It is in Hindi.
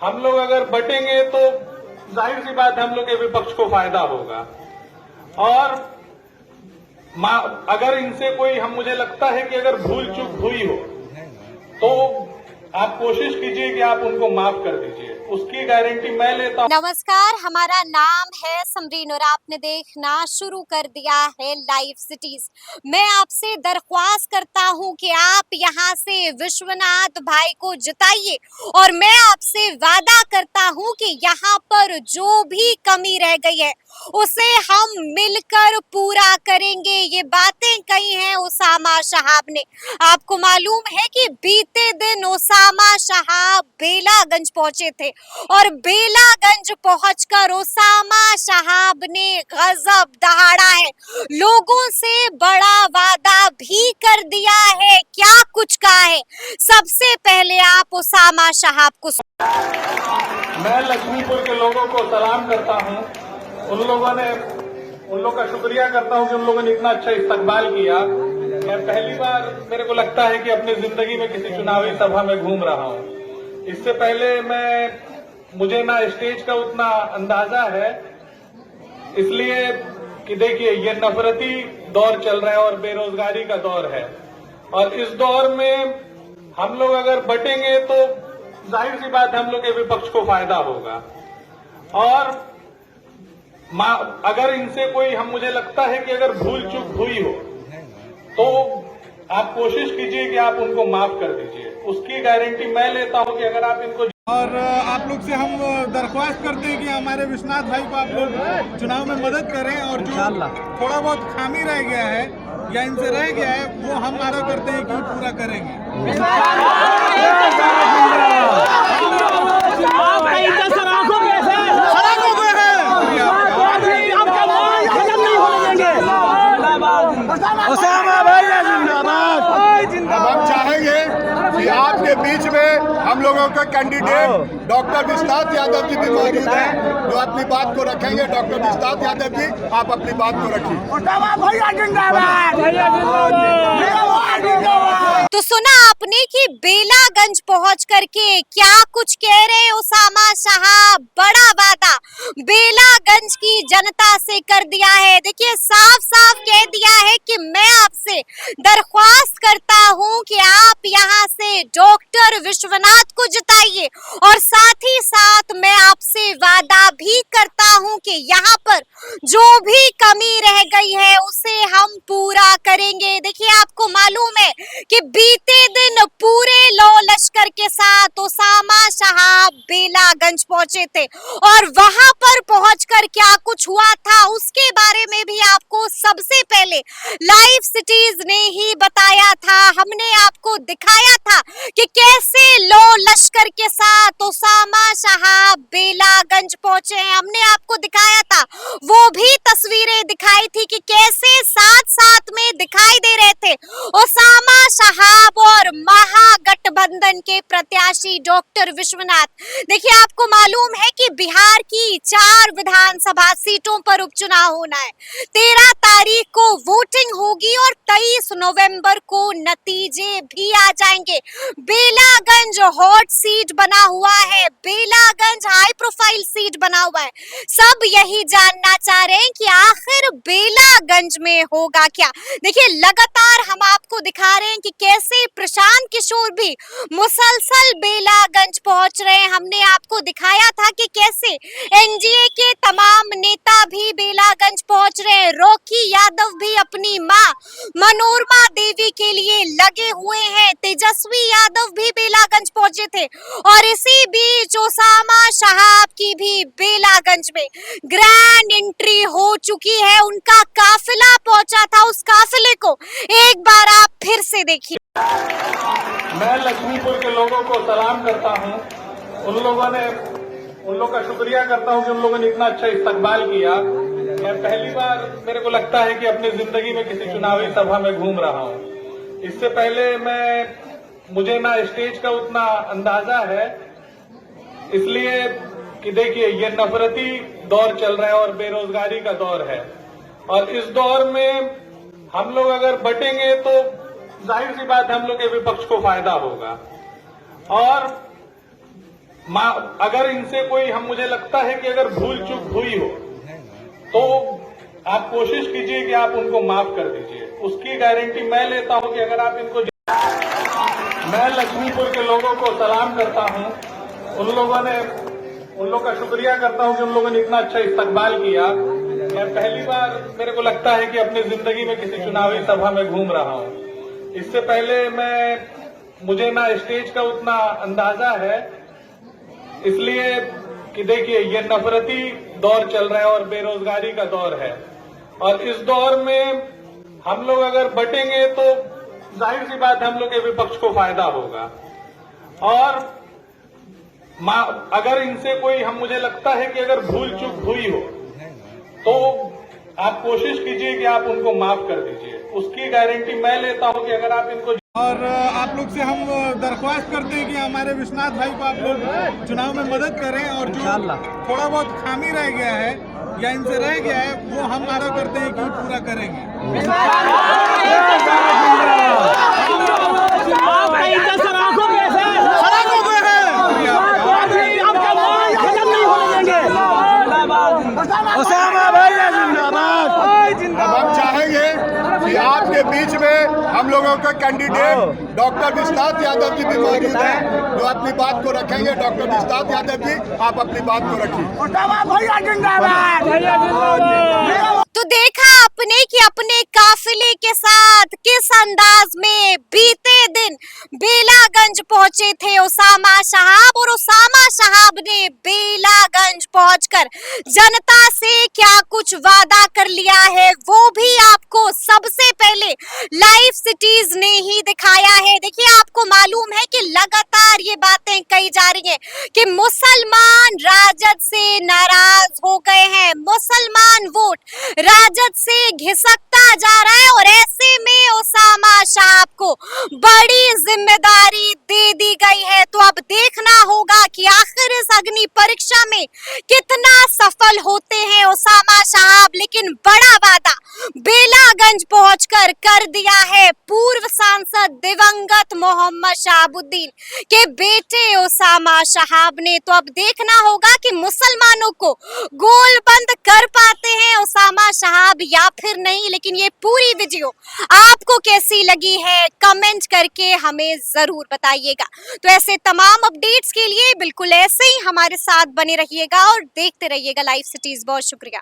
हम लोग अगर बटेंगे तो जाहिर सी बात है हम लोग के विपक्ष को फायदा होगा। और अगर इनसे कोई मुझे लगता है कि अगर भूल चूक हुई हो तो आप कोशिश कीजिए कि आप उनको माफ कर दीजिए, उसकी गारंटी मैं लेता हूं। नमस्कार, हमारा नाम है समरीन और आपने देखना शुरू कर दिया है लाइव सिटीज। मैं आपसे दरख्वास्त करता हूं कि आप यहां से विश्वनाथ भाई को जिताइए और मैं आपसे वादा करता हूं कि यहां पर जो भी कमी रह गई है उसे हम मिलकर पूरा करेंगे। ये बातें कही हैं उसामा शहाब ने। आपको मालूम है कि बीते दिन उसामा शहाब बेलागंज पहुंचे थे और बेलागंज पहुंचकर उसामा शहाब ने गजब दहाड़ा है, लोगों से बड़ा वादा भी कर दिया है। क्या कुछ कहा है, सबसे पहले आप उसामा शहाब को मैं लक्ष्मीपुर के लोगों को सलाम करता हूं, उन लोगों का शुक्रिया करता हूं कि उन लोगों ने इतना अच्छा इस्तकबाल किया। मैं पहली बार मेरे को लगता है कि अपनी जिंदगी में किसी चुनावी सभा में घूम रहा हूं। इससे पहले मुझे ना स्टेज का उतना अंदाजा है, इसलिए कि देखिए ये नफरती दौर चल रहा है और बेरोजगारी का दौर है, और इस दौर में हम लोग अगर बटेंगे तो जाहिर सी बात है हम लोग के विपक्ष को फायदा होगा। और अगर इनसे कोई मुझे लगता है कि अगर भूल चूक हुई हो तो आप कोशिश कीजिए कि आप उनको माफ कर दीजिए, उसकी गारंटी मैं लेता हूं कि अगर आप इनको। और आप लोग से हम दरख्वास्त करते हैं कि हमारे विश्वनाथ भाई को आप लोग चुनाव में मदद करें और जो थोड़ा बहुत खामी रह गया है या इनसे रह गया है वो हम वादा करते हैं कि पूरा करेंगे। अब हम चाहेंगे कि आपके बीच में हम लोगों का कैंडिडेट डॉक्टर विश्वनाथ यादव जी भी मौजूद हैं, जो अपनी बात को रखेंगे। डॉक्टर विश्वनाथ यादव जी, आप अपनी बात को रखिए। तो सुना आपने कि बेलागंज पहुंच करके क्या कुछ कह रहे उसामा शहाब। बड़ा वादा बेलागंज की जनता से कर दिया है। देखिए साफ साफ कह दिया है कि मैं आपसे दरख्वास्त करता हूं कि आप यहां से डॉक्टर विश्वनाथ को जिताइए और साथ ही साथ मैं आपसे वादा भी करता हूं कि यहां पर जो भी कमी रह गई है उसे हम पूरा करेंगे। देखिए आपको मालूम है कि बीते दिन पूरे लौ लश्कर के साथ उसामा शहाब बेलागंज पहुंचे थे और वहां पर पहुंचकर क्या कुछ हुआ था उसके बारे में भी आपको सबसे पहले लाइव सिटीज ने ही बताया था। हमने आपको दिखाया था कि कैसे लौ लश्कर के साथ उसामा शहाब बेलागंज पहुंचे हैं। हमने आपको दिखाया था, वो भी तस्वीरें दिखाई थी कि कैसे साथ साथ में दिखाई दे रहे थे उसामा शहाब और महागठबंधन के प्रत्याशी डॉक्टर विश्वनाथ। देखिए आपको मालूम है कि बिहार की 4 विधानसभा सीटों पर उपचुनाव होना है। 13 तारीख को वोटिंग होगी और 23 नवंबर को नतीजे भी आ जाएंगे। बेलागंज हॉट सीट बना हुआ है, बेलागंज हाई प्रोफाइल सीट बना हुआ है। सब यही जानना चाह रहे हैं कि आखिर बेलागंज में होगा क्या। देखिए लगातार हम आपको दिखा रहे हैं कि कैसे प्रशांत किशोर भी मुसलसल बेलागंज पहुंच रहे हैं। हमने आपको दिखाया था कि कैसे एनडीए के तमाम नेता भी बेलागंज पहुंच रहे हैं। रॉकी यादव भी अपनी मां मनोरमा देवी के लिए लगे हुए हैं। तेजस्वी यादव भी बेलागंज पहुंचे थे और इसी बीच उसामा शहाब की भी बेलागंज में ग्रैंड एंट्री हो चुकी है। उनका काफिला पहुंचा था, उस काफिले को एक बार आप फिर से देखिए। मैं लक्ष्मीपुर के लोगों को सलाम करता हूं, उन लोगों का शुक्रिया करता हूं कि उन लोगों ने इतना अच्छा इस्तकबाल किया। मैं पहली बार मेरे को लगता है कि अपनी जिंदगी में किसी चुनावी सभा में घूम रहा हूं। इससे पहले मुझे ना स्टेज का उतना अंदाजा है, इसलिए कि देखिए ये नफरती दौर चल रहा है और बेरोजगारी का दौर है, और इस दौर में हम लोग अगर बटेंगे तो जाहिर सी बात है हम लोग के विपक्ष को फायदा होगा। और अगर इनसे कोई मुझे लगता है कि अगर भूल चूक हुई हो तो आप कोशिश कीजिए कि आप उनको माफ कर दीजिए। उसकी गारंटी मैं लेता हूं कि अगर आप इनको, मैं लक्ष्मीपुर के लोगों को सलाम करता हूं, उन लोगों का शुक्रिया करता हूं कि उन लोगों ने इतना अच्छा इस्तकबाल किया। मैं पहली बार मेरे को लगता है कि अपनी जिंदगी में किसी चुनावी सभा में घूम रहा हूं। इससे पहले मुझे ना स्टेज का उतना अंदाजा है, इसलिए कि देखिए ये नफरती दौर चल रहा है और बेरोजगारी का दौर है, और इस दौर में हम लोग अगर बटेंगे तो जाहिर सी बात है हम लोग के विपक्ष को फायदा होगा। और अगर इनसे कोई मुझे लगता है कि अगर भूल चूक हुई हो तो आप कोशिश कीजिए कि आप उनको माफ कर दीजिए। उसकी गारंटी मैं लेता हूं कि अगर आप इनको, और आप लोग से हम दरख्वास्त करते हैं कि हमारे विश्वनाथ भाई को आप लोग चुनाव में मदद करें, और जो थोड़ा बहुत खामी रह गया है या इनसे रह गया है वो हम आरा करते हैं कि पूरा करेंगे। अब हम चाहेंगे कि आपके बीच में हम लोगों के कैंडिडेट डॉक्टर विश्वनाथ यादव जी भी मौजूद हैं, जो अपनी बात को रखेंगे। डॉक्टर विश्वनाथ यादव जी, आप अपनी बात को रखिए। तो देखा आपने कि अपने काफिले के साथ किस अंदाज में बीते दिन बेलागंज पहुंचे थे उसामा शहाब, और उसामा शहाब ने बेलागंज पहुंचकर जनता से क्या कुछ वादा कर लिया है वो भी आपको सबसे पहले लाइव सिटीज ने ही दिखाया है। देखिए आपको मालूम है कि लगातार ये बातें कही जा रही है कि मुसलमान राजद से नाराज हो गए हैं, मुसलमान वोट राजद से घिसकता जा रहा है, और ऐसे में उसामा शहाब को बड़ी जिम्मेदारी दे दी गई है। तो अब देखना होगा कि आखिर इस अग्नि परीक्षा में कितना सफल होते हैं उसामा शहाब। लेकिन बड़ा वादा बेलागंज पहुंचकर कर दिया है पूर्व सांसद दिवंगत मोहम्मद शहाबुद्दीन के बेटे उसामा शहाब ने। तो अब देखना होगा कि मुसलमानों को गोलबंद कर पाते हैं उसामा शहाब या फिर नहीं। लेकिन ये पूरी वीडियो आपको कैसी लगी है कमेंट करके हमें जरूर बताइएगा। तो ऐसे तमाम अपडेट्स के लिए बिल्कुल ऐसे ही हमारे साथ बने रहिएगा और देखते रहिएगा लाइव सिटीज। बहुत शुक्रिया।